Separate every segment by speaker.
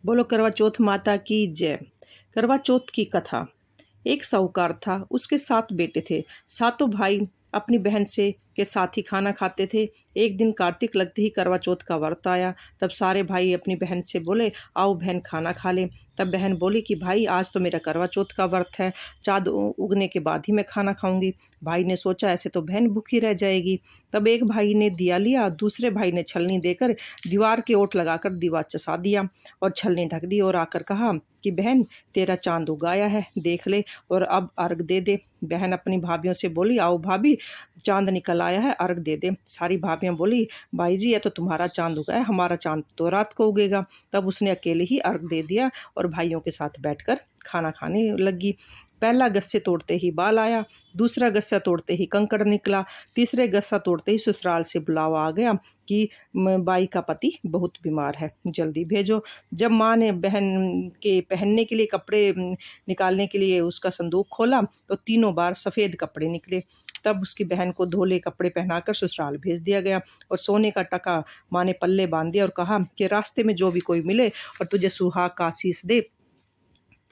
Speaker 1: बोलो करवा चौथ माता की जय। करवा चौथ की कथा। एक साहूकार था, उसके 7 बेटे थे। सातों भाई अपनी बहन से के साथ ही खाना खाते थे। एक दिन कार्तिक लगते ही करवा चौथ का व्रत आया। तब सारे भाई अपनी बहन से बोले, आओ बहन खाना खा लें। तब बहन बोली कि भाई आज तो मेरा करवा चौथ का व्रत है, चाँद उगने के बाद ही मैं खाना खाऊंगी। भाई ने सोचा ऐसे तो बहन भूखी रह जाएगी। तब एक भाई ने दिया लिया, दूसरे भाई ने छलनी देकर दीवार के ओट लगाकर दीवार चसा दिया और छलनी ढक दी और आकर कहा कि बहन तेरा चांद उगाया है, देख ले और अब अर्घ दे दे। बहन अपनी भाभीियों से बोली, आओ भाभी चांद निकल आया है, अर्घ दे दे। सारी भाभियां बोली, भाई जी ये तो तुम्हारा चांद उगा है, हमारा चांद तो रात को उगेगा। तब उसने अकेले ही अर्घ दे दिया और भाइयों के साथ बैठकर खाना खाने लगी। पहला गस्से तोड़ते ही बाल आया, दूसरा गस्सा तोड़ते ही कंकड़ निकला, तीसरे गस्सा तोड़ते ही ससुराल से बुलावा आ गया कि बाई का पति बहुत बीमार है, जल्दी भेजो। जब माँ ने बहन के पहनने के लिए कपड़े निकालने के लिए उसका संदूक खोला तो तीनों बार सफ़ेद कपड़े निकले। तब उसकी बहन को धोले कपड़े पहनाकर ससुराल भेज दिया गया और सोने का टका माँ ने पल्ले बांध दिया और कहा कि रास्ते में जो भी कोई मिले और तुझे सुहाग का आशीष दे,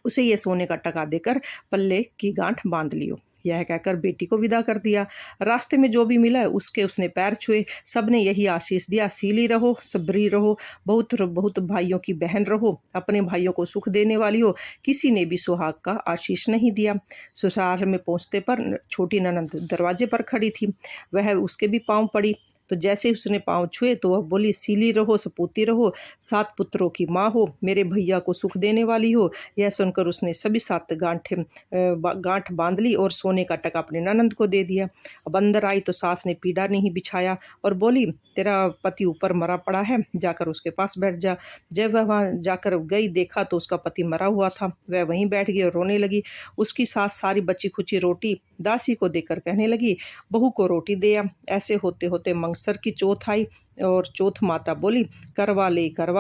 Speaker 1: उसे ये सोने का टका देकर पल्ले की गांठ बांध लियो। यह कहकर बेटी को विदा कर दिया। रास्ते में जो भी मिला उसके उसने पैर छुए। सबने यही आशीष दिया, सीली रहो, सबरी रहो, बहुत बहुत भाइयों की बहन रहो, अपने भाइयों को सुख देने वाली हो। किसी ने भी सुहाग का आशीष नहीं दिया। ससुराल में पहुंचते पर छोटी ननद दरवाजे पर खड़ी थी, वह उसके भी पांव पड़ी। तो जैसे उसने पांव छुए तो वह बोली, सीली रहो, सपूती रहो, 7 पुत्रों की माँ हो, मेरे भैया को सुख देने वाली हो। यह सुनकर उसने सभी 7 गांठ बांध ली और सोने का टका अपने ननंद को दे दिया। अब अंदर आई तो सास ने पीड़ा नहीं बिछाया और बोली, तेरा पति ऊपर मरा पड़ा है, जाकर उसके पास बैठ जा। जब वह वहां जाकर गई, देखा तो उसका पति मरा हुआ था। वह वहीं बैठ गई और रोने लगी। उसकी सास सारी बची खुची रोटी दासी को देकर कहने लगी, बहू को रोटी दे आ। ऐसे होते होते मंगसर की चौथ आई और चौथ माता बोली, करवा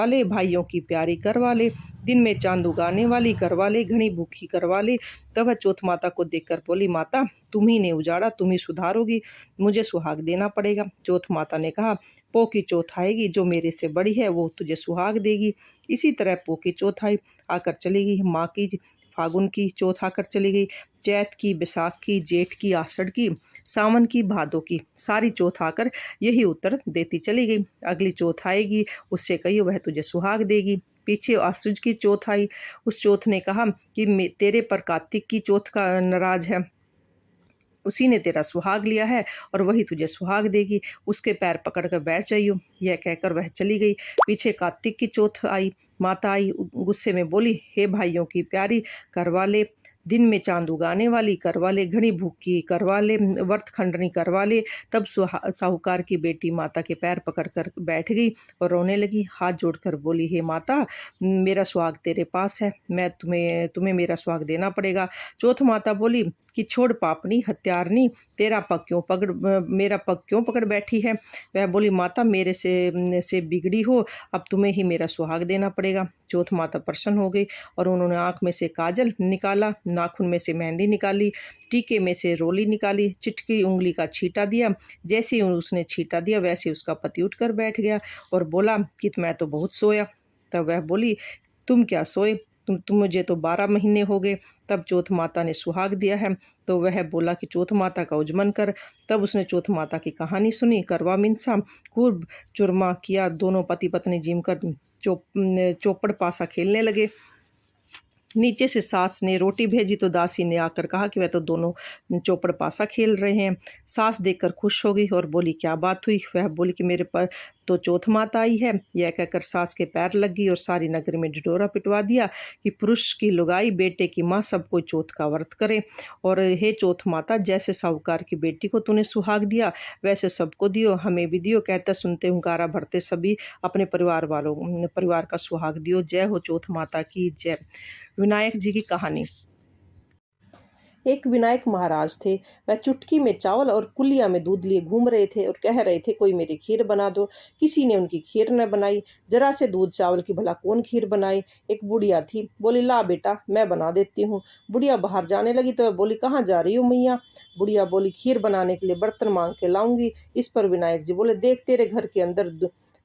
Speaker 1: ले भाइयों की प्यारी करवा ले, दिन में चांद उगाने वाली करवा ले, घनी भूखी करवा ले। तब वह चौथ माता को देखकर बोली, माता तुम ही ने उजाड़ा, तुम ही सुधारोगी, मुझे सुहाग देना पड़ेगा। चौथ माता ने कहा, पो की चौथ आएगी, जो मेरे से बड़ी है वो तुझे सुहाग देगी। इसी तरह पो की चौथ आई, आकर चली गई। माँ की फागुन की चौथ आकर चली गई, चैत की, बैसाख की, जेठ की, आषाढ़ की, सावन की, भादों की, सारी चौथ आकर यही उत्तर देती चली गई। अगली चौथ आएगी, उससे कहियो वह तुझे सुहाग देगी। पीछे आसुज की चौथ आई, उस चौथ ने कहा कि तेरे पर कार्तिक की चौथ का नाराज है, उसी ने तेरा सुहाग लिया है और वही तुझे सुहाग देगी, उसके पैर पकड़कर बैठ जाइयो। यह कहकर वह चली गई। पीछे कार्तिक की चौथ आई, माता आई, गुस्से में बोली, हे भाइयों की प्यारी करवा ले, दिन में चांद उगाने वाली करवा ले, घनी भूखी करवा ले, व्रत खंडनी करवा ले। तब साहूकार की बेटी माता के पैर पकड़कर बैठ गई और रोने लगी, हाथ जोड़कर बोली, हे माता मेरा सुहाग तेरे पास है, मैं तुम्हें तुम्हें मेरा सुहाग देना पड़ेगा। चौथ माता बोली कि छोड़ पापनी हत्यारनी, तेरा पग क्यों पकड़ मेरा पग क्यों पकड़ बैठी है। वह बोली, माता मेरे से बिगड़ी हो, अब तुम्हें ही मेरा सुहाग देना पड़ेगा। चौथ माता प्रसन्न हो गई और उन्होंने आंख में से काजल निकाला, नाखून में से मेहंदी निकाली, टीके में से रोली निकाली, चिटकी उंगली का छींटा दिया। जैसे ही उसने छींटा दिया वैसे उसका पति उठकर बैठ गया और बोला कि मैं तो बहुत सोया। तब वह बोली, तुम क्या सोए, तुम मुझे तो 12 महीने हो गए। तब चौथ माता ने सुहाग दिया है। तो वह बोला कि चौथ माता का उजमन कर। तब उसने चौथ माता की कहानी सुनी। करवा मिंसा खूब चुरमा किया, दोनों पति पत्नी जिम कर चौपड़ पासा खेलने लगे। नीचे से सास ने रोटी भेजी तो दासी ने आकर कहा कि वह तो दोनों चौपड़ पासा खेल रहे हैं। सास देखकर खुश हो गई और बोली, क्या बात हुई। वह बोली कि मेरे पर तो चौथ माता आई है। यह कहकर सास के पैर लग गई और सारी नगरी में ढिढोरा पिटवा दिया कि पुरुष की लुगाई, बेटे की माँ, सब कोई चौथ का व्रत करे। और हे चौथ माता, जैसे साहूकार की बेटी को तूने सुहाग दिया वैसे सबको दियो, हमें भी दियो। कहते सुनते हुंकारा भरते सभी अपने परिवार का सुहाग दियो। जय हो चौथ माता की जय। विनायक जी की कहानी। एक विनायक महाराज थे। वह चुटकी में चावल और कुलिया में दूध लिए घूम रहे थे और कह रहे थे, कोई मेरी खीर बना दो। किसी ने उनकी खीर न बनाई। जरा से दूध चावल की भला कौन खीर बनाए। एक बुढ़िया थी, बोली, ला बेटा मैं बना देती हूँ। बुढ़िया बाहर जाने लगी तो वह बोली, कहाँ जा रही हो मैया। बुढ़िया बोली, खीर बनाने के लिए बर्तन मांग के लाऊंगी। इस पर विनायक जी बोले, देख तेरे घर के अंदर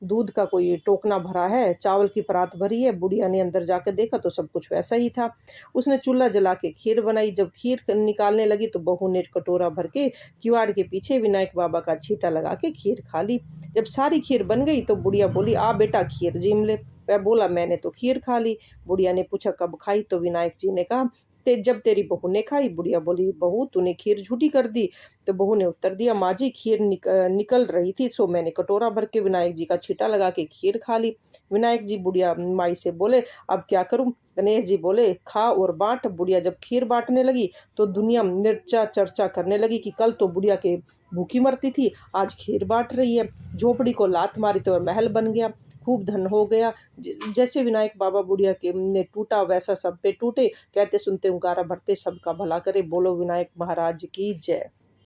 Speaker 1: दूध का कोई टोकना भरा है, चावल की परात भरी है। बुढ़िया ने अंदर जाकर देखा तो सब कुछ वैसा ही था। उसने चूल्हा जला के खीर बनाई। जब खीर निकालने लगी तो बहू ने कटोरा भर के किवाड़ के पीछे विनायक बाबा का छींटा लगा के खीर खा ली। जब सारी खीर बन गई तो बुढ़िया बोली, आ बेटा खीर जीम ले। वह बोला, मैंने तो खीर खा ली। बुढ़िया ने पूछा, कब खाई? तो विनायक जी ने कहा, जब तेरी बहू ने खाई। बुढ़िया बोली, बहू तूने खीर झूठी कर दी। तो बहू ने उत्तर दिया, माँ जी खीर निकल रही थी, सो मैंने कटोरा भर के विनायक जी का छींटा लगा के खीर खा ली। विनायक जी बुढ़िया माई से बोले, अब क्या करूं? गणेश जी बोले, खा और बांट। बुढ़िया जब खीर बांटने लगी तो दुनिया निर्चा चर्चा करने लगी कि कल तो बुढ़िया के भूखी मरती थी, आज खीर बांट रही है। झोपड़ी को लात मारी तो वह महल बन गया, खूब धन हो गया। जैसे विनायक बाबा बुढ़िया के ने टूटा वैसा सब पे टूटे। कहते सुनते उंगारा भरते सबका भला करे। बोलो विनायक महाराज की जय।